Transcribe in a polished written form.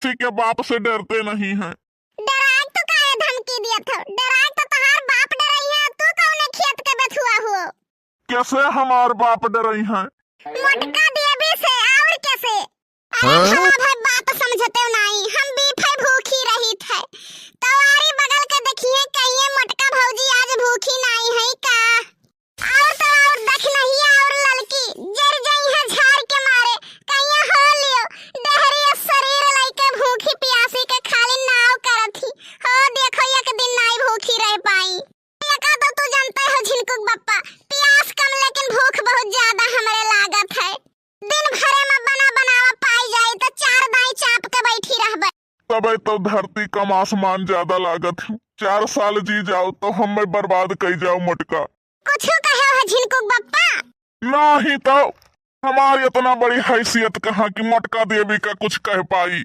किसी के बाप से डरते नहीं हैं। डराए तो काहे धमकी दिया था? डराए तो तहार बाप डराई है, तू कौने खेत के बेथुआ हो? कैसे हमार बाप डरई हैं? मोटका देवी से और कैसे? अरे भला भाई बात समझते हो नहीं, हम भी फै भूखी रही थे। तवारी बगल के देखिए कहिए मोटका भौजी आज भूखी नहीं है का? और तो और देख नहीं और ललकी जर गई है झाड़ के मारे, कहिए हो लियो डहरी शरीर लइके भूखी प्यासी के खाली नाव करथी। हो देखो एक दिन नहीं भूखी रह पाई। एका तो तू जानते हो झिनकुक बप्पा, प्यास कम लेकिन भूख बहुत ज्यादा हमरे लागत है। दिन भरे में बना बनावा पाई जाए तो चार दाई चाप के बैठी रहबे। तबे तो धरती कम आसमान ज्यादा लागत है। 4 साल जी जाओ तो हमें बर्बाद कई जाओ मोटका। कुछ कहे हो झिनकुक बप्पा? नहीं तो हमारी इतना बड़ी हैसियत कहाँ कि मोटका देवी का कुछ कह पाई।